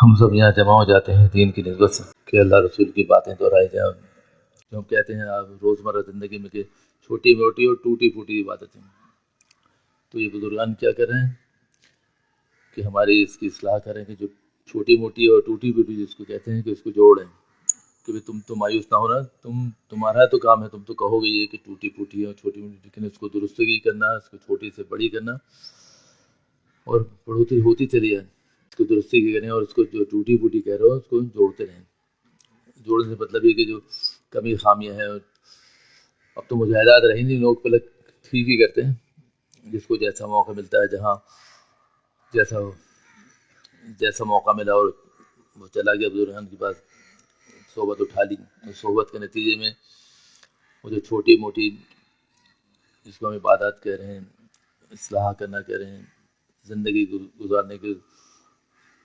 ہم سب یہاں جمع ہو جاتے ہیں دین کی نسبت سے کہ اللہ رسول کی باتیں دہرائی جائیں. جو ہم کہتے ہیں روزمرہ زندگی میں کہ چھوٹی موٹی اور ٹوٹی پھوٹی عبادتیں، تو یہ بزرگان کیا کر رہے ہیں کہ ہماری اس کی اصلاح کریں کہ جو چھوٹی موٹی اور ٹوٹی پھوٹی جس کو کہتے ہیں کہ اس کو جوڑیں کہ تم تو مایوس نہ ہونا، تمہارا تو کام ہے، تم تو کہو گے یہ کہ ٹوٹی پھوٹی اور چھوٹی موٹی، لیکن اس کو درستگی کرنا، اس کو چھوٹی سے بڑی کرنا اور بڑھوتری ہوتی چلی جائے، اس کو درستگی کریں اور اس کو جو ٹوٹی پھوٹی کہہ رہے ہو اس کو جوڑتے رہیں. جوڑنے سے مطلب یہ کہ جو کمی خامیاں ہیں، اب تو مجاہدات رہی نہیں، لوگ پہلے ٹھیک ہی کرتے ہیں، جس کو جیسا موقع ملتا ہے، جہاں جیسا موقع ملا اور وہ چلا گیا بزرگان کے پاس، صحبت اٹھا لی. صحبت کے نتیجے میں وہ جو چھوٹی موٹی جس کو ہم عبادات کہہ رہے ہیں، اصلاح کرنا کہہ رہے ہیں، زندگی گزارنے کے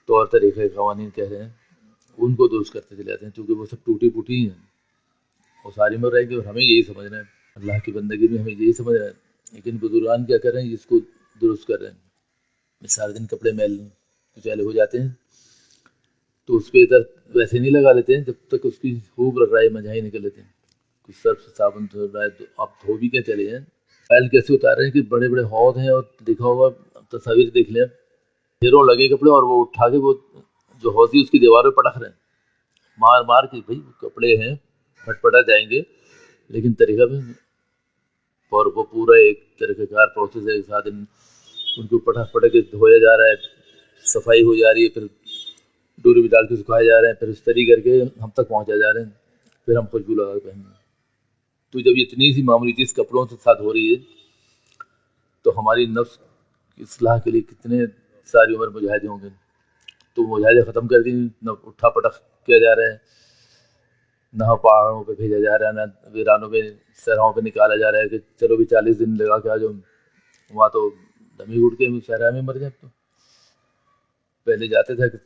طور طریقے قوانین کہہ رہے ہیں، ان کو درست کرتے چلے جاتے ہیں، کیونکہ وہ سب ٹوٹی پھوٹی ہی ہیں اور ساری میں رہیں گے. اور ہمیں یہی سمجھنا ہے، اللہ کی بندگی میں ہمیں یہی سمجھنا ہے، لیکن بزرگان کیا کر رہے ہیں، اس کو درست کر رہے ہیں. سارے دن کپڑے میل کچیلے ہو جاتے ہیں تو اس پہ ادھر ویسے نہیں لگا لیتے ہیں جب تک اس کی خوب رائے مجھائی نکل لیتے ہیں. کچھ سرف سے صابن دھو رہا ہے تو آپ دھو بھی کیا چلے جائیں، فائل کیسے اتار رہے ہیں کہ بڑے بڑے ہود ہیں اور لکھا ہوا تصاویر دیکھ لیں، ڈھیروں لگے کپڑے اور وہ اٹھا کے وہ جو ہوتی اس کی دیوار پہ پٹک رہے ہیں مار مار کے. بھائی کپڑے ہیں پھٹ پٹا جائیں گے، لیکن طریقہ بھی، اور وہ پورا ایک طریقہ کار پروسیس ہے. ایک ساتھ ان کو پٹک پٹک کے دھویا جا رہا ہے، صفائی ہو جا رہی ہے، پھر ڈوری بھی ڈال کے سکھائے جا رہے ہیں، پھر استری کر کے ہم تک پہنچا جا رہے ہیں، پھر ہم خوشبو لگا کے پہنیں گے. تو جب اتنی سی معمولی چیز کپڑوں کے ساتھ ہو رہی ہے تو ہماری نفس کی اصلاح کے لیے کتنے ساری عمر مجاہدے ہوں گے. تو مجاہدے ختم کر دی، نہ اٹھا پٹک کیا جا رہا ہے، نہ پہاڑوں پہ بھیجا جا رہا ہے، نہ ویرانوں پہ صحراؤں پہ نکالا جا رہا ہے کہ چلو بھی 40 دن لگا کے آ جاؤ، وہاں تو دمی اٹھ کے صحرا میں مر جائیں. تو پہلے جاتے تھے کہ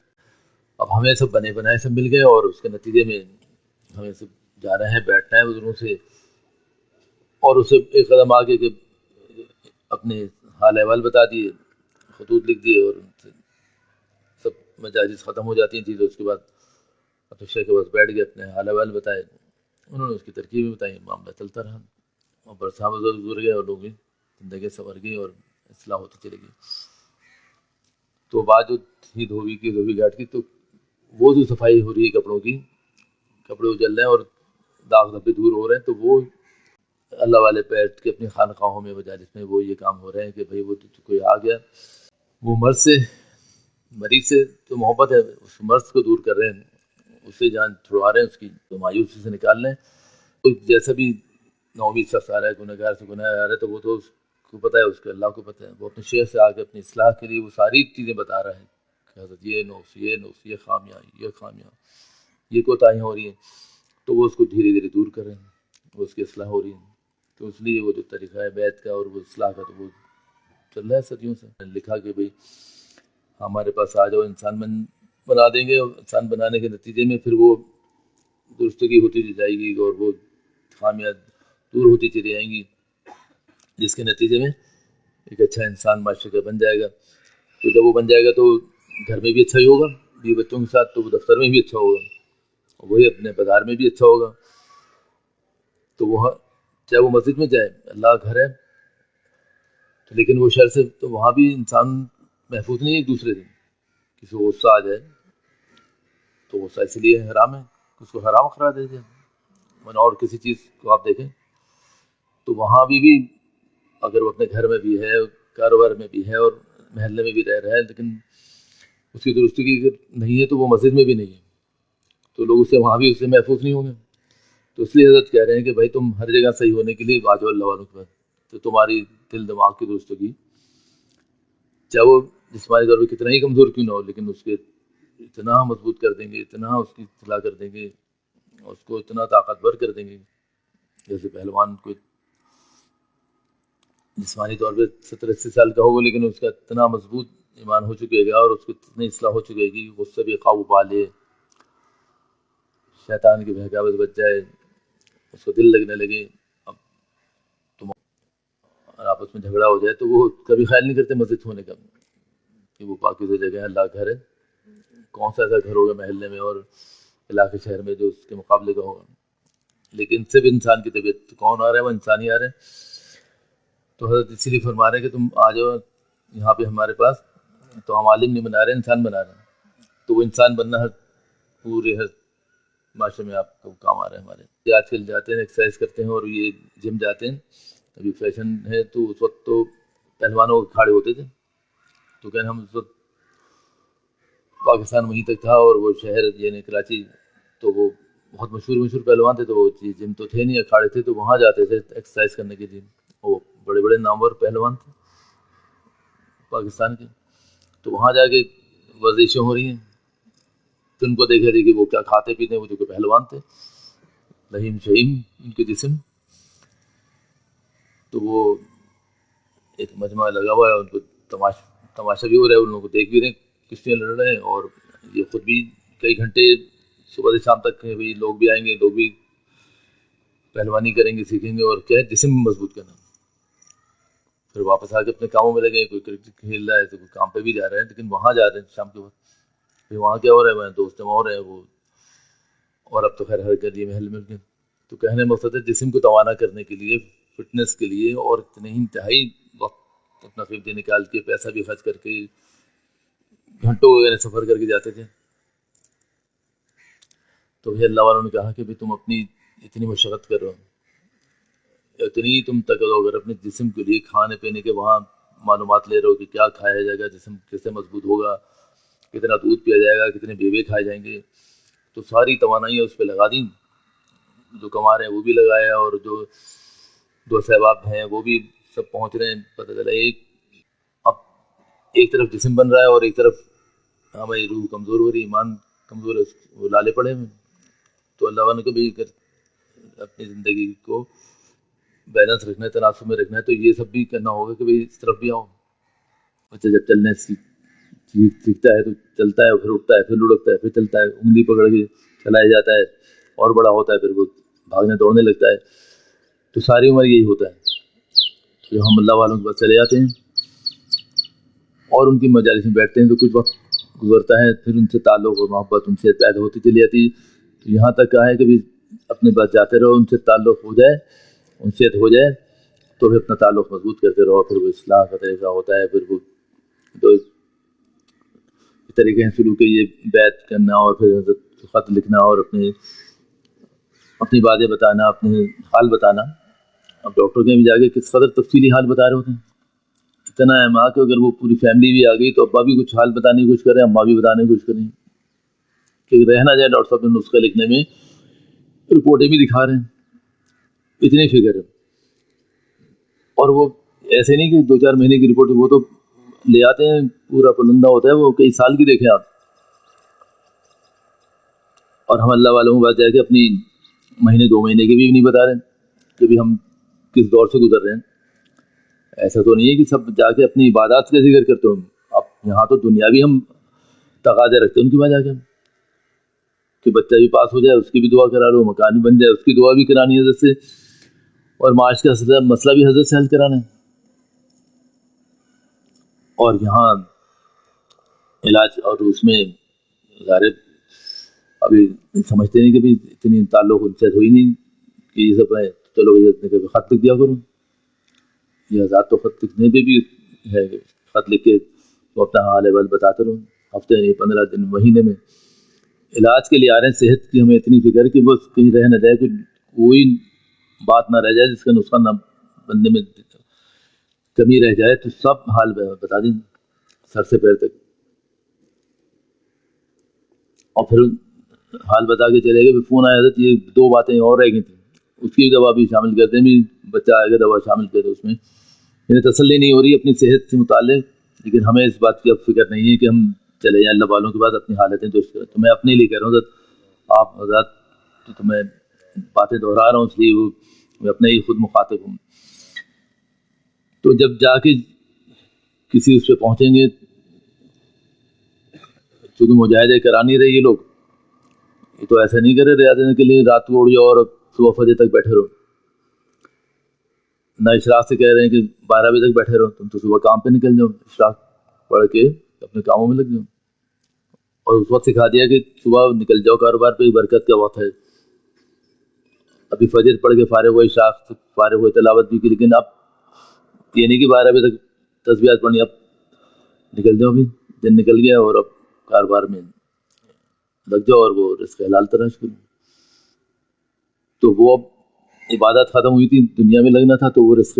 اب ہمیں سب بنے بنائے سب مل گئے اور اس کے نتیجے میں ہمیں سب جانا ہے، بیٹھنا ہے بزرگوں سے، اور اسے ایک قدم آگے کہ اپنے حال احوال بتا دیے، خطوط لکھ دیے، اور سب مجالس ختم ہو جاتی ہیں چیزیں. اس کے بعد اب شیخ کے پاس بیٹھ گئے، اپنے حال احوال بتائے، انہوں نے اس کی ترکیبیں بتائیں، معاملہ چلتا رہا. اور برساں گزر گئے اور لوگ بھی زندگی سنور گئی اور اصلاح ہوتی چلی گئی. تو بات جو تھی دھوبی گھاٹ کی، تو وہ جو صفائی ہو رہی ہے کپڑوں کی، کپڑے اجل رہے ہیں اور داغ دھبے دور ہو رہے ہیں، تو وہ اللہ والے بیٹھ کے اپنی خانقاہوں میں مجالس میں وہ یہ کام ہو رہے ہیں کہ بھئی وہ کوئی آ گیا، وہ مریض سے تو محبت ہے، اس مرض کو دور کر رہے ہیں، اس سے جان چھڑوا رہے ہیں، اس کی تو مایوسی سے نکال رہے ہیں. تو جیسا بھی نومید شخص آ رہا ہے، گنہگار سے گناہ آ رہا ہے، تو وہ تو اس کو پتہ ہے، اس کے اللہ کو پتہ ہے، وہ اپنے شیخ سے آ کے اپنی اصلاح کے لیے وہ ساری چیزیں بتا رہا ہے کہ حضرت یہ نقص، یہ خامیاں، یہ کوتاہیاں ہو رہی ہیں. تو وہ اس کو دھیرے دھیرے دور کر رہے ہیں، وہ اس کی اصلاح ہو رہی ہے. تو اس لیے وہ جو طریقہ ہے بیعت کا اور وہ اصلاح کا، تو وہ چل رہا ہے صدیوں سے. لکھا کہ بھئی ہمارے پاس آ جاؤ، انسان بنا دیں گے، اور انسان بنانے کے نتیجے میں پھر وہ درستگی ہوتی جائے گی اور وہ خامیاں دور ہوتی چلی جائیں گی، جس کے نتیجے میں ایک اچھا انسان معاشرے کا بن جائے گا. تو جب وہ بن جائے گا تو گھر میں بھی اچھا ہی ہوگا، بیوی بچوں کے ساتھ، تو وہ دفتر میں بھی اچھا ہوگا، وہی اپنے بازار میں بھی اچھا ہوگا. تو وہ چاہے وہ مسجد میں جائے، اللہ کا گھر ہے، لیکن وہ شر سے تو وہاں بھی انسان محفوظ نہیں ہے. ایک دوسرے سے کسی کو غصہ آ جائے تو غصہ اس لیے حرام ہے، اس کو حرام قرار دے دیا. اور کسی چیز کو آپ دیکھیں تو وہاں بھی اگر وہ اپنے گھر میں بھی ہے، کاروبار میں بھی ہے اور محلے میں بھی رہ رہا ہے، لیکن اس کی درستگی نہیں ہے تو وہ مسجد میں بھی نہیں ہے، تو لوگ اسے وہاں بھی اس سے محفوظ نہیں ہوں گے. تو اس لیے حضرت کہہ رہے ہیں کہ بھائی تم ہر جگہ صحیح ہونے کے لیے واجب اللہ والوں کے پاس، تو تمہاری دل دماغ کی درستگی، چاہے وہ جسمانی طور پہ کتنا ہی کمزور کیوں نہ ہو، لیکن اس کے اتنا مضبوط کر دیں گے، اتنا اس کی اصلاح کر دیں گے، اس کو اتنا طاقتور کر دیں گے. جیسے پہلوان کو جسمانی طور پہ 70-80 سال کا ہوگا، لیکن اس کا اتنا مضبوط ایمان ہو چکے گا اور اس کی اتنی اصلاح ہو چکے گی، غصے بھی قابو پا لے، شیطان کی بہکاوٹ بچ جائے، اس کو دل لگنے لگے. اب تم آپس میں جھگڑا ہو جائے تو وہ کبھی خیال نہیں کرتے مسجد ہونے کا کہ وہ پاکیزہ جگہ ہے، اللہ کا گھر ہے، کون سا ایسا گھر ہوگا محلے میں اور علاقے شہر میں جو اس کے مقابلے کا ہوگا. لیکن صرف انسان کی طبیعت، کون آ رہا ہے؟ وہ انسان ہی آ رہے ہیں. تو حضرت اسی لیے فرما رہے ہیں کہ تم آ جاؤ یہاں پہ ہمارے پاس. تو ہم عالم نہیں بنا رہے، انسان بنا رہے ہیں. تو وہ انسان بننا ہر پورے ہر معاشرے میں آپ کو کام آ رہا ہے ہمارے. یہ آج کل جاتے ہیں ایکسرسائز کرتے ہیں اور یہ جم جاتے ہیں، ابھی فیشن ہے. تو اس وقت تو پہلوانوں کے کھاڑے ہوتے تھے. تو کہنا ہم اس وقت پاکستان وہیں تک تھا اور وہ شہر یعنی کراچی، تو وہ بہت مشہور پہلوان تھے. تو وہ جم تو تھے نہیں، اکھاڑے تھے. تو وہاں جاتے تھے ایکسرسائز کرنے کے لیے. وہ بڑے بڑے نامور پہلوان تھے پاکستان کے. تو وہاں جا کے ورزشیں ہو رہی ہیں. تو ان کو دیکھے تھے کہ وہ کیا کھاتے پیتے ہیں. وہ جو کہ پہلوان تھے، لہیم شہیم ان کے جسم. تو وہ ایک مجمع لگا ہوا ہے، ان کو تماشا بھی ہو رہا ہے، ان لوگوں کو دیکھ بھی رہے ہیں کشتیاں لڑ رہے ہیں. اور یہ خود بھی کئی گھنٹے صبح سے شام تک بھی لوگ بھی آئیں گے، لوگ بھی پہلوانی کریں گے، سیکھیں گے. اور کیا ہے، جسم مضبوط کرنا. پھر واپس آ کے اپنے کاموں میں لگے. کوئی کرکٹ کھیل رہا ہے تو کوئی کام پہ بھی جا رہا ہے، لیکن وہاں جا رہے ہیں شام کے وقت. پھر وہاں کیا ہو رہا ہے، وہاں دوست جمع ہو رہے ہیں وہ. اور اب تو خیر ہر گلی محل مل کے. تو کہنے مقصد ہے جسم کو توانا کرنے کے لیے، فٹنس کے لیے، اور اتنے ہی انتہائی وقت اپنا قیمتی نکال کے پیسہ بھی خرچ کر کے گھنٹوں وغیرہ سفر کر کے جاتے تھے. تو اللہ والوں نے کہا کہ بھی تم اپنی اتنی مشقت کرو، اتنی تم تک اگر اپنے جسم کے لیے کھانے پینے کے وہاں معلومات لے رہے ہو کہ کیا کھایا جائے گا، جسم کیسے مضبوط ہوگا، کتنا دودھ پیا جائے گا، کتنے بیوے کھائے جائیں گے. تو ساری توانائیاں اس پہ لگا دیں. جو کما رہے ہیں وہ بھی لگایا، اور جو دوست احباب ہیں وہ بھی سب پہنچ رہے ہیں. پتہ چلا اب ایک طرف جسم بن رہا ہے اور ایک طرف ہماری روح کمزور ہو رہی، ایمان کمزور ہے، وہ لالے پڑے ہیں. تو اللہ والوں کو بھی اپنی زندگی کو بیلنس رکھنا ہے، تناسب میں رکھنا ہے. تو یہ سب بھی کرنا ہوگا کہ بھائی اس طرف بھی آؤ. بچہ جب چلنے سیکھتا ہے تو چلتا ہے، پھر اٹھتا ہے، پھر لڑکتا ہے، پھر چلتا ہے، انگلی پکڑ کے چلایا جاتا ہے، اور بڑا ہوتا ہے، پھر وہ بھاگنے دوڑنے لگتا ہے. تو ساری عمر یہی ہوتا ہے. تو ہم اللہ والوں کے پاس چلے جاتے ہیں اور ان کی مجالس میں بیٹھتے ہیں. تو کچھ وقت گزرتا ہے، پھر ان سے تعلق اور محبت ان سے پیدا ہوتی چلی جاتی. تو یہاں تک کہا ہے کہ بھی اپنے پاس جاتے رہو، ان سے تعلق ہو جائے، ان سے ہو جائے تو پھر اپنا تعلق مضبوط کرتے رہو. پھر وہ اصلاح کا طریقہ ہوتا ہے. پھر وہ دو طریقے ہیں شروع کے، یہ بیعت کرنا اور پھر خط لکھنا اور اپنی باتیں بتانا، اپنے حال بتانا. اب ڈاکٹر کے بھی جا کے کس قدر تفصیلی حال بتا رہے ہوتے ہیں. اتنا ہے ماں کہ اگر وہ پوری فیملی بھی آ گئی تو ابا بھی کچھ حال بتانے کی کوشش کریں، اماں بھی بتانے کی کوشش کریں کہ رہ نہ جائے ڈاکٹر صاحب نے نسخے لکھنے میں، رپورٹیں بھی دکھا رہے ہیں. اتنی فکر ہے. اور وہ ایسے نہیں کہ 2-4 مہینے کی رپورٹ، وہ تو لے آتے ہیں، پورا پلندہ ہوتا ہے، وہ کئی سال کی دیکھیں آپ. اور ہم اللہ والوں کے پاس جا کے اپنی مہینے 2 مہینے کی بھی نہیں بتا رہے کہ بھی ہم کس دور سے گزر رہے ہیں. ایسا تو نہیں ہے کہ سب جا کے اپنی عبادات کا ذکر کرتے ہوں. اب یہاں تو دنیا بھی ہم تقاضے رکھتے ہیں ان کے پاس جا کے کہ بچہ بھی پاس ہو جائے، اس کی بھی دعا کرا لو، مکان بھی بن جائے، اس کی دعا بھی کرانی ہے حضرت سے، اور معاش کا مسئلہ بھی حضرت سے حل کرانا ہے. اور یہاں علاج اور اس میں ظاہر ابھی سمجھتے نہیں کہ بھی اتنی تعلق ان سے ہوئی نہیں کہ یہ سب ہے. چلو بھائی خط لکھ دیا کرو. یہ آزاد تو خط لکھنے پہ بھی ہے، خط لکھ کے تو اپنا حال احوال بتاتے رہو. ہفتے نہیں، 15 دن، مہینے میں علاج کے لیے آ رہے ہیں. صحت کی ہمیں اتنی فکر کہ بس کہیں رہ نہ جائے، کوئی بات نہ رہ جائے جس کا نسخہ نہ بننے میں کمی رہ جائے. تو سب حال بتا دیں سر سے پیر تک. اور پھر حال بتا کے چلے گئے. فون آیا تھا، یہ 2 باتیں اور رہ گئی تھیں، اس کی بھی دوا بھی شامل کرتے ہیں. بھی بچہ آئے گا دوا شامل کرتے اس میں. انہیں تسلی نہیں ہو رہی اپنی صحت سے متعلق، لیکن ہمیں اس بات کی اب فکر نہیں ہے کہ ہم چلے جائیں اللہ والوں کے بعد اپنی حالتیں درست کریں. تو میں اپنے لیے کہہ رہا ہوں، آپ حضرات تو میں باتیں دہرا رہا ہوں اس لیے میں اپنے ہی خود مخاطب ہوں. تو جب جا کے کسی اس پہ پہنچیں گے، چونکہ مجاہدے کرا نہیں رہے یہ لوگ، یہ تو ایسا نہیں کرے ریاض کے لیے رات کو اڑ جاؤ اور صبح فجر تک بیٹھے رہو. نہ اشراق سے کہہ رہے ہیں کہ 12 بجے تک بیٹھے رہو، تم تو صبح کام پہ نکل جاؤ، اشراق پڑھ کے اپنے کاموں میں لگ جاؤ. اور اس وقت سکھا دیا کہ صبح نکل جاؤ کاروبار پہ، برکت کا وقت ہے. ابھی فجر پڑھ کے فارغ ہوئے، شاخ سے فارغ ہوئے، تلاوت بھی کی، لیکن اب یہ نہیں کہ 12 بجے تک تسبیحات پڑھنی. اب نکل جاؤ، بھی دن نکل گیا اور اب کاروبار میں لگ جاؤ اور وہ رزق حلال تلاش کرو. تو وہ اب عبادت ختم ہوئی تھی، دنیا میں لگنا تھا، تو وہ رزق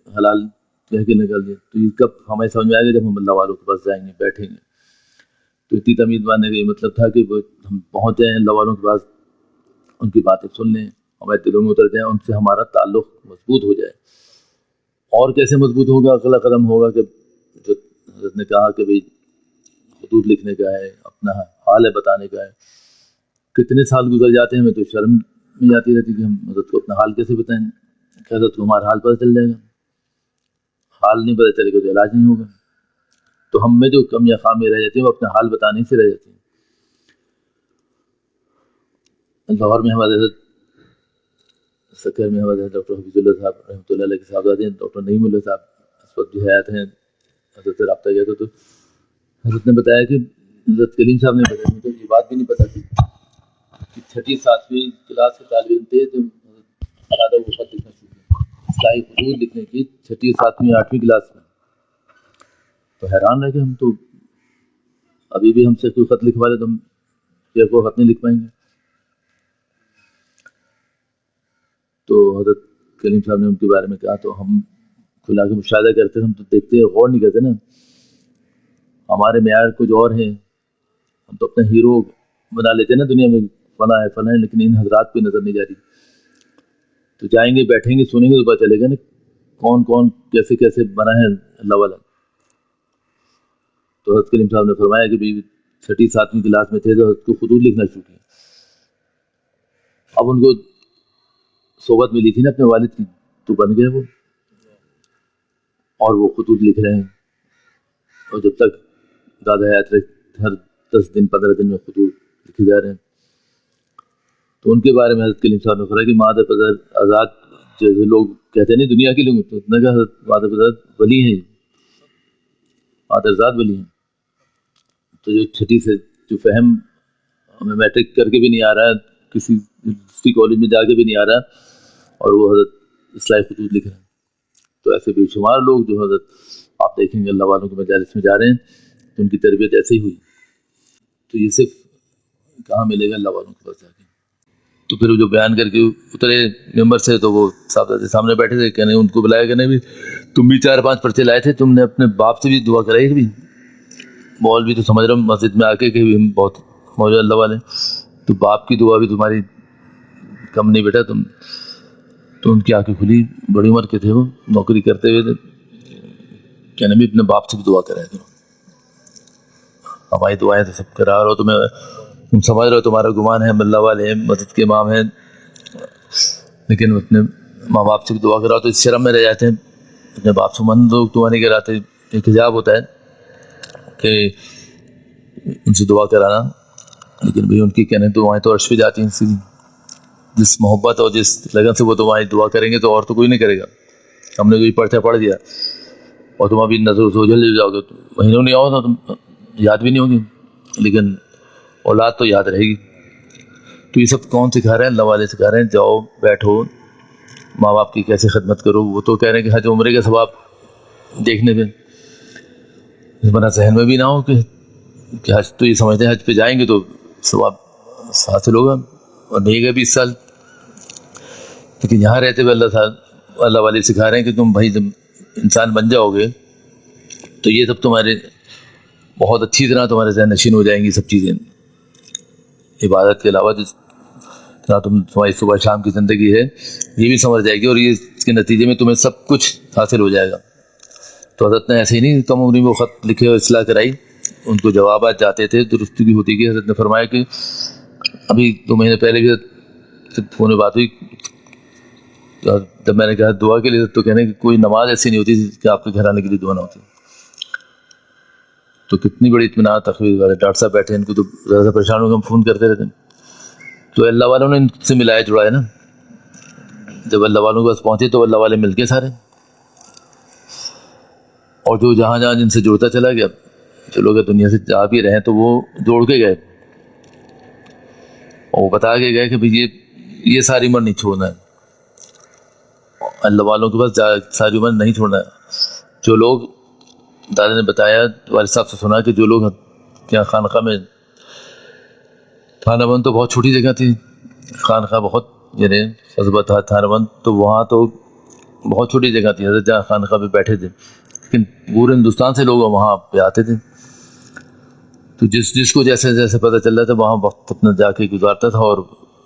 حلال کہہ کے نکل گیا. تو یہ کب ہمیں سمجھ میں آئے گا؟ جب ہم اللہ والوں کے پاس جائیں گے، بیٹھیں گے. تو اتنی تمیز ماننے کا یہ مطلب تھا کہ ہم پہنچ جائیں اللہ والوں کے پاس، ان کی باتیں سن لیں، ہمارے دلوں میں اتر جائیں، ان سے ہمارا تعلق مضبوط ہو جائے. اور کیسے مضبوط ہوگا؟ اگلا قدم ہوگا کہ جو حضرت نے کہا کہ بھئی خطوط لکھنے کا ہے، اپنا حال ہے بتانے کا ہے. کتنے سال گزر جاتے ہیں، ہمیں تو شرم میں جاتی رہتی کہ ہم حضرت کو اپنا حال کیسے بتائیں. کہ حضرت کو ہمارا حال پتہ چل جائے گا، حال نہیں پتہ چلے گا تو علاج نہیں ہوگا. تو ہم میں جو کمیاں خامیاں رہ جاتی ہیں وہ اپنا حال بتانے سے رہ جاتی ہیں. لاہور میں ہمارے حضرت سکر میں ہمارے ڈاکٹر حفیظ اللہ صاحب رحمۃ اللہ علیہ کے صاحبزادے ہیں، ڈاکٹر نعیم اللہ صاحب اس وقت جو حیات ہیں. حضرت سے رابطہ کیا تو حضرت نے بتایا کہ حضرت کلیم صاحب نے بتایا، مجھے یہ بات بھی نہیں پتا تھی کہ 6ٹھی 7ویں کلاس کے طالب علم تھے تو ارادہ وہ خط لکھنا شروع کیا، اصلاحی خطوط لکھنے کی 6ٹھی 7ویں 8ویں کلاس میں. تو حیران رہ گئے ہم. تو ابھی بھی ہم سے کوئی خط لکھوا لے تو ہم شیخ کو خط نہیں لکھ پائیں گے. تو حضرت کلیم صاحب نے ان کے بارے میں کہا تو ہم کھلا کے مشاہدہ کرتے، ہم تو دیکھتے غور نہیں کرتے نا. ہمارے معیار کچھ اور ہیں، ہم تو اپنا ہیرو بنا لیتے ہیں نا دنیا میں، فلاں ہے فلاں ہے، لیکن ان حضرات پہ نظر نہیں جا رہی. تو جائیں گے، بیٹھیں گے، سنیں گے تو پتہ چلے گا نا کون کون کیسے کیسے بنا ہے اللہ والا. تو حضرت کلیم صاحب نے فرمایا کہ 6ٹھی 7ویں کلاس میں تھے تو حضرت کو خطوط لکھنا شروع کیا. اب ان کو صحبت ملی تھی نا اپنے والد کی، تو بن گئے وہ، اور وہ خطوط لکھ رہے ہیں. اور جب تک دادا حیات رہے ہر 10 دن 15 دن میں خطوط لکھے جا رہے ہیں. تو ان کے بارے میں حضرت کلیم صاحب نے فرمایا کہ مادر پدر آزاد جیسے لوگ کہتے ہیں نہیں دنیا کے لوگ، تو اتنا کہ حضرت مادر پدر ولی ہیں، مادر آزاد ولی ہیں. تو جو 6ٹھی سے جو فہم ہمیں میٹرک کر کے بھی نہیں آ رہا ہے، کسی یونیورسٹی کالج میں جا کے بھی نہیں آ رہا، اور وہ حضرت اصلاحی خطوط لکھ رہے ہیں. تو ایسے بے شمار لوگ جو حضرت آپ دیکھیں گے اللہ والوں کے مجالس میں جا رہے ہیں تو ان کی تربیت ایسے ہی ہوئی. تو یہ صرف کہاں ملے گا؟ اللہ والوں کے پاس جا کے. تو پھر وہ جو بیان کر کے اترے ممبر سے تو وہ صاحبزادے سامنے بیٹھے تھے، کہنے ان کو بلایا کہ نہیں بھی تم بھی 4-5 پرچے لائے تھے، تم نے اپنے باپ سے بھی دعا کرائی بھی. مولوی تو سمجھ رہا ہوں مسجد میں آ کے کہ ہم بہت موجود اللہ والے، تو باپ کی دعا بھی تمہاری کم نہیں بیٹا. تم تو ان کی آنکھیں کھلی، بڑی عمر کے تھے، وہ نوکری کرتے ہوئے تھے. کہنے بھی اپنے باپ سے بھی دعا کرایا کرو، ہماری دعائیں تو سب کرا رہو، تم سمجھ رہے ہو تمہارا گمان ہے ہم اللہ والے ہیں، مسجد کے امام ہیں، لیکن اپنے ماں باپ سے بھی دعا کراؤ. تو اس شرم میں رہ جاتے ہیں، اپنے باپ سے من لوگ دعا نہیں کراتے. ایک حجاب ہوتا ہے کہ ان سے دعا کرانا، لیکن بھئی ان کی کہنے دعائیں تو عرش پہ جاتی ہیں. جس محبت اور جس لگن سے وہ تمہاری دعا کریں گے تو اور تو کوئی نہیں کرے گا. ہم نے کوئی پرچہ پڑھ دیا اور تم ابھی نظر سے اوجھل جاؤ گے، مہینوں نہیں آؤ تو تم یاد بھی نہیں ہوگی، لیکن اولاد تو یاد رہے گی. تو یہ سب کون سکھا رہے ہیں؟ اللہ والے سکھا رہے ہیں. جاؤ بیٹھو، ماں باپ کی کیسے خدمت کرو. وہ تو کہہ رہے ہیں کہ حج عمرے کا ثواب دیکھنے پہ اس بنا ذہن میں بھی نہ ہو کہ حج تو یہ سمجھتے ہیں حج پہ جائیں گے تو ثواب حاصل ہوگا، اور نہیں گئے 20 سال. لیکن یہاں رہتے ہوئے اللہ والے سکھا رہے ہیں کہ تم بھائی جب انسان بن جاؤ گے تو یہ سب تمہارے بہت اچھی طرح تمہارے ذہن نشین ہو جائیں گی. سب چیزیں عبادت کے علاوہ جس طرح تمہاری صبح شام کی زندگی ہے یہ بھی سمجھ جائے گی، اور یہ اس کے نتیجے میں تمہیں سب کچھ حاصل ہو جائے گا. تو حضرت نے ایسے ہی نہیں کم عمری میں وہ خط لکھے اور اصلاح کرائی، ان کو جوابات جاتے تھے، درستگی ہوتی گئی. حضرت نے فرمایا کہ ابھی 2 مہینے پہلے بھی فون میں بات ہوئی، جب میں نے کہا دعا کے لیے تو کہنے کہ کوئی نماز ایسی نہیں ہوتی کہ آپ کے گھر آنے کے لیے دعا نہ ہوتی. تو کتنی بڑی اطمینان تخویض والے ڈاکٹر صاحب بیٹھے، ان کو تو زیادہ پریشان ہو کے ہم فون کرتے رہتے ہیں. تو اللہ والوں نے ان سے ملایا جڑایا نا. جب اللہ والوں کے پاس پہنچے تو اللہ والے مل کے سارے، اور جو جہاں جہاں جن سے جڑتا چلا گیا جو لوگ دنیا سے جا بھی رہے تو وہ جوڑ کے گئے اور وہ بتا کے گئے کہ بھئی یہ ساری عمر نہیں چھوڑنا ہے، اللہ والوں کے پاس ساری عمر نہیں چھوڑنا ہے۔ جو لوگ دادا نے بتایا، والد صاحب سے سنا کہ جو لوگ یہاں خانقاہ میں، تھانہ بند تو بہت چھوٹی جگہ تھی، خانقاہ بہت یعنی قصبہ تھا تھانہ بند، تو وہاں تو بہت چھوٹی جگہ تھی، حضرت جہاں خانقاہ پہ بیٹھے تھے، لیکن پورے ہندوستان سے لوگ وہاں پہ آتے تھے، تو جس کو جیسے جیسے پتہ چل رہا تھا وہاں وقت اپنا جا کے گزارتا تھا اور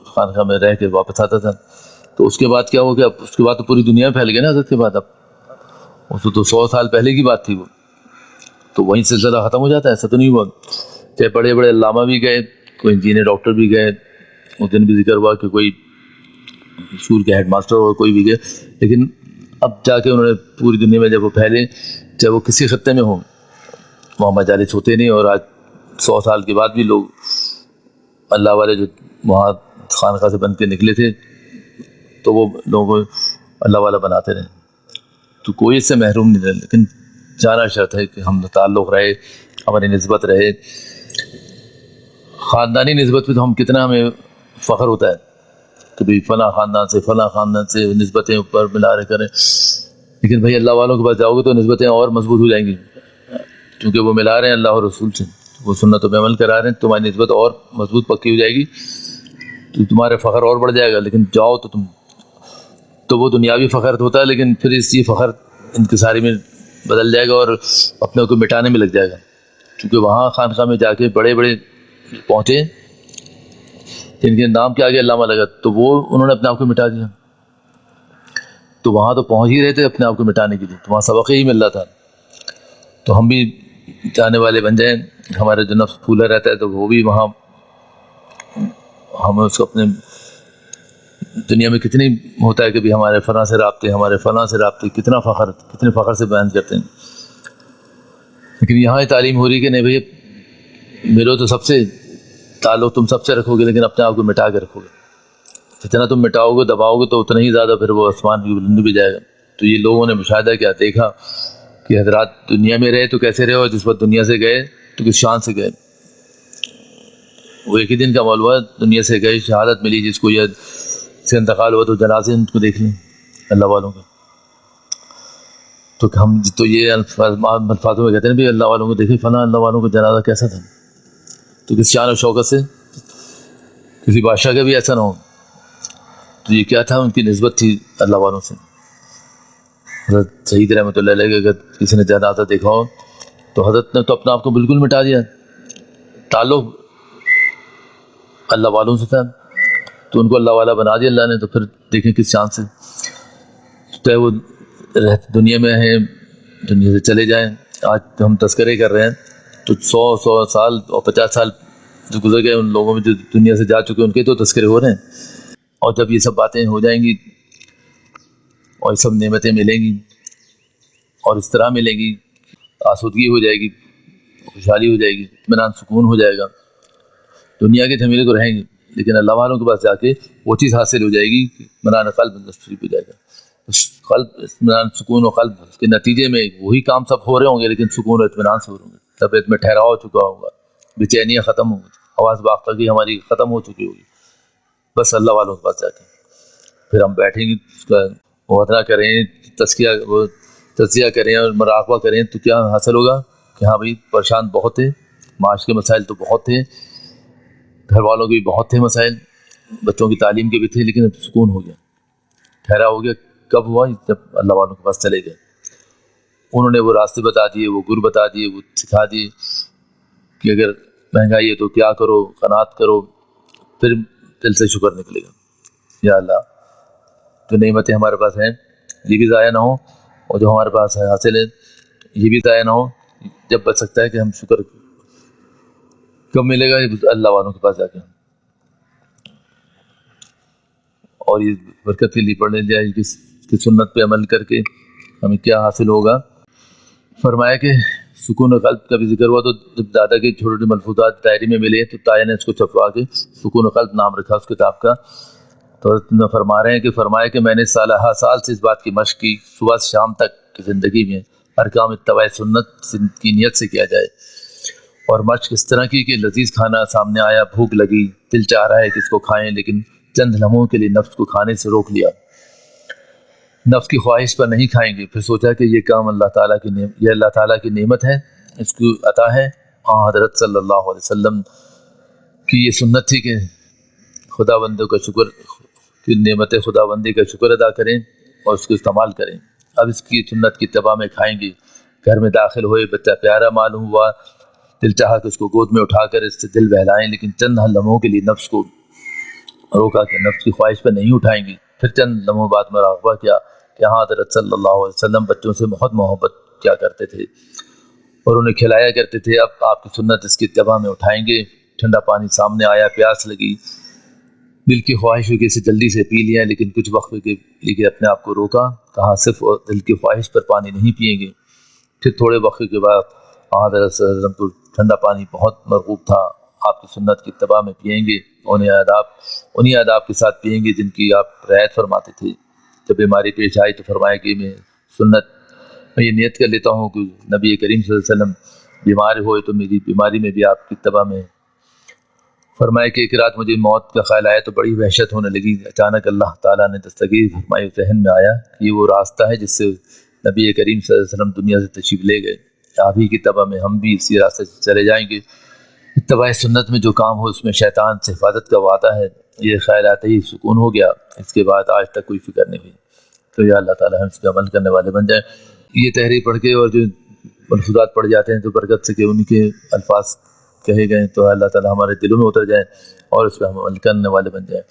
خانقاہ میں رہ کے واپس آتا تھا۔ تو اس کے بعد کیا ہو گیا، اس کے بعد تو پوری دنیا میں پھیل گیا نا حضرت کے بعد، اب اس تو 100 سال پہلے کی بات تھی وہ، تو وہیں سلسلہ ختم ہو جاتا ہے، ایسا تو نہیں ہوا۔ چاہے بڑے بڑے علامہ بھی گئے، کوئی انجینئر ڈاکٹر بھی گئے، اس دن بھی ذکر ہوا کہ کوئی اسکول کے ہیڈ ماسٹر اور کوئی بھی گئے، لیکن اب جا کے انہوں نے پوری دنیا میں جب وہ پھیلے، چاہے وہ کسی خطے میں ہوں، وہاں مجالس ہوتے نہیں، اور آج 100 سال کے بعد بھی لوگ اللہ والے جو وہاں خانقاہ سے بن کے نکلے تھے تو وہ لوگوں کو اللہ والا بناتے رہے، تو کوئی اس سے محروم نہیں رہے، لیکن جانا شرط ہے کہ ہم تعلق رہے، ہماری نسبت رہے۔ خاندانی نسبت پہ تو ہم کتنا ہمیں فخر ہوتا ہے کہ بھئی فلاں خاندان سے نسبتیں اوپر ملا رہے کریں، لیکن بھئی اللہ والوں کے پاس جاؤ گے تو نسبتیں اور مضبوط ہو جائیں گی، کیونکہ وہ ملا رہے ہیں اللہ اور رسول سے، وہ سنتوں پہ عمل کرا رہے ہیں، تمہاری نسبت اور مضبوط پکی ہو جائے گی، تو تمہارے فخر اور بڑھ جائے گا۔ لیکن جاؤ تو وہ دنیاوی فخر ہوتا ہے، لیکن پھر اسی فخر انکساری میں بدل جائے گا اور اپنے کو مٹانے میں لگ جائے گا، کیونکہ وہاں خانقاہ میں جا کے بڑے بڑے پہنچے جن کے نام کے آگے علامہ لگا، تو وہ انہوں نے اپنے آپ کو مٹا دیا، تو وہاں تو پہنچ ہی رہے تھے اپنے آپ کو مٹانے کے لیے، تو وہاں سبق ہی مل رہا تھا۔ تو ہم بھی جانے والے بن جائیں، ہمارا جو نفس پھولا رہتا ہے تو وہ بھی وہاں ہم اس کو اپنے دنیا میں کتنی ہوتا ہے کہ بھی ہمارے فلاں سے رابطے کتنے فخر سے بیان کرتے ہیں، لیکن یہاں یہ تعلیم ہو رہی کہ نہیں بھئی میرے تو سب سے تعلق تم سب سے رکھو گے، لیکن اپنے آپ کو مٹا کے رکھو گے، جتنا تم مٹاؤ گے دباؤ گے تو اتنا ہی زیادہ پھر وہ آسمان کی بلندی بھی جائے گا۔ تو یہ لوگوں نے مشاہدہ کیا، دیکھا کہ حضرات دنیا میں رہے تو کیسے رہے، اور جس وقت دنیا سے گئے تو کس شان سے گئے۔ وہ ایک ہی دن کا معلوم ہے، دنیا سے گئے، شہادت ملی، جس کو یہ سے انتقال ہوا تو جنازے ان کو دیکھ لیں اللہ والوں کے، تو ہم تو یہ الفاظوں میں کہتے ہیں بھی اللہ والوں کو دیکھیں، فلاں اللہ والوں کا جنازہ کیسا تھا، تو کس شان و شوکت سے، کسی بادشاہ کا بھی ایسا نہ ہو، تو یہ کیا تھا، ان کی نسبت تھی اللہ والوں سے۔ حضرت سعید رحمۃ اللہ علیہ اگر کسی نے جنازہ دیکھا ہو تو حضرت نے تو اپنا آپ کو بالکل مٹا دیا، تعلق اللہ والوں سے تھا تو ان کو اللہ والا بنا دیا اللہ نے، تو پھر دیکھیں کس شان سے، چاہے وہ دنیا میں ہیں، دنیا سے چلے جائیں، آج ہم تذکرے کر رہے ہیں تو 100 سال اور 50 سال جو گزر گئے، ان لوگوں میں جو دنیا سے جا چکے ان کے تو تذکرے ہو رہے ہیں، اور جب یہ سب باتیں ہو جائیں گی اور یہ سب نعمتیں ملیں گی اور اس طرح ملیں گی، آسودگی ہو جائے گی، خوشحالی ہو جائے گی، اطمینان سکون ہو جائے گا، دنیا کے جھمیلے تو رہیں گے، لیکن اللہ والوں کے پاس جا کے وہ چیز حاصل ہو جائے گی، اطمینان قلب نصیب ہو جائے گا، قلب اطمینان سکون و قلب کے نتیجے میں وہی کام سب ہو رہے ہوں گے، لیکن سکون و اطمینان سے ہو رہے ہوں گے، طبیعت میں ٹھہراؤ ہو چکا ہوگا، بے چینیاں ختم ہوں گی، حواس باختگی ہماری ختم ہو چکی ہوگی، بس اللہ والوں کے پاس جا کے پھر ہم بیٹھیں گے، اس کا محاورہ کریں، تزکیہ کریں اور مراقبہ کریں، تو کیا حاصل ہوگا کہ ہاں بھائی پریشان بہت تھے، معاش کے مسائل تو بہت تھے، گھر والوں کے بھی بہت تھے مسائل، بچوں کی تعلیم کے بھی تھے، لیکن اب سکون ہو گیا، ٹھہرا ہو گیا۔ کب ہوا؟ جب اللہ والوں کے پاس چلے گئے، انہوں نے وہ راستے بتا دیے، وہ گر بتا دیے، وہ سکھا دیے کہ اگر مہنگائی ہے تو کیا کرو، قناعت کرو، پھر دل سے شکر نکلے گا، یا اللہ جو نعمتیں ہمارے پاس ہیں یہ بھی ضائع نہ ہو، اور جو ہمارے پاس ہے حاصل ہے یہ بھی ضائع نہ ہو، جب بچ سکتا ہے کہ ہم شکر کب ملے گا، اللہ والوں کے پاس جا کے، اور یہ برکت کے لیے پڑھنے جائے کہ سنت پہ عمل کر کے ہمیں کیا حاصل ہوگا۔ فرمایا کہ سکون قلب کا بھی ذکر ہوا، تو جب دادا کے چھوٹے چھوٹے ملفوظات ڈائری میں ملے تو تایا نے اس کو چھپوا کے سکون قلب نام رکھا اس کتاب کا۔ تو فرما رہے ہیں کہ فرمایا کہ میں نے سال سے اس بات کی مشق کی، صبح سے شام تک کی زندگی میں ہر کام اتباع سنت کی نیت سے کیا جائے، اور مرچ کس طرح کی کہ لذیذ کھانا سامنے آیا، بھوک لگی، دل چاہ رہا ہے کہ اس کو کھائیں، لیکن چند لمحوں کے لیے نفس کو کھانے سے روک لیا، نفس کی خواہش پر نہیں کھائیں گے، پھر سوچا کہ یہ کام اللہ تعالیٰ کی نعمت ہے، اس کی عطا ہے۔ حضرت صلی اللہ علیہ وسلم کی یہ سنت تھی کہ خدا بندوں کا شکر کہ نعمت خدا بندی کا شکر ادا کریں اور اس کو استعمال کریں۔ اب اس کی سنت کی اتباع میں کھائیں گے۔ گھر میں داخل ہوئے، بچہ پیارا معلوم ہوا، دل چاہا کہ اس کو گود میں اٹھا کر اس سے دل بہلائیں، لیکن چند لمحوں کے لیے نفس کو روکا کہ نفس کی خواہش پر نہیں اٹھائیں گے۔ پھر چند لمحوں بعد مراقبہ کیا کہ حضرت صلی اللہ علیہ وسلم بچوں سے بہت محبت کیا کرتے تھے اور انہیں کھلایا کرتے تھے۔ اب آپ کی سنت اس کی اتباع میں اٹھائیں گے۔ ٹھنڈا پانی سامنے آیا، پیاس لگی، دل کی خواہش ہوئی کہ اسے جلدی سے پی لیا، لیکن کچھ وقت کے لیے اپنے آپ کو روکا، کہا صرف دل کی خواہش پر پانی نہیں پیئیں گے۔ پھر تھوڑے وقت کے بعد حضرت صلی اللہ علیہ وسلم کو ٹھنڈا پانی بہت مرغوب تھا، آپ کی سنت کی اتباع میں پئیں گے، انہی آداب کے ساتھ پئیں گے جن کی آپ رعایت فرماتے تھے۔ جب بیماری پیش آئی تو فرمایا کہ میں یہ نیت کر لیتا ہوں کہ نبی کریم صلی اللہ علیہ وسلم بیمار ہوئے تو میری بیماری میں بھی آپ کی اتباع میں۔ فرمایا کہ ایک رات مجھے موت کا خیال آیا تو بڑی وحشت ہونے لگی، اچانک اللہ تعالیٰ نے دستگیر فرمائی، ذہن میں آیا کہ یہ وہ راستہ ہے جس سے نبی کریم صلی اللہ علیہ وسلم دنیا سے تشریف لے گئے، آپ ہی کی اتباع میں ہم بھی اسی راستے سے چلے جائیں گے۔ اتباع سنت میں جو کام ہو اس میں شیطان سے حفاظت کا وعدہ ہے۔ یہ خیال آتے ہی سکون ہو گیا، اس کے بعد آج تک کوئی فکر نہیں ہوئی۔ تو یا اللہ تعالیٰ ہم اس پہ عمل کرنے والے بن جائیں۔ یہ تحریر پڑھ کے اور جو ملفوظات پڑھ جاتے ہیں تو برکت سے کہ ان کے الفاظ کہے گئے تو اللہ تعالیٰ ہمارے دلوں میں اتر جائیں اور اس پہ ہم عمل کرنے والے بن جائیں۔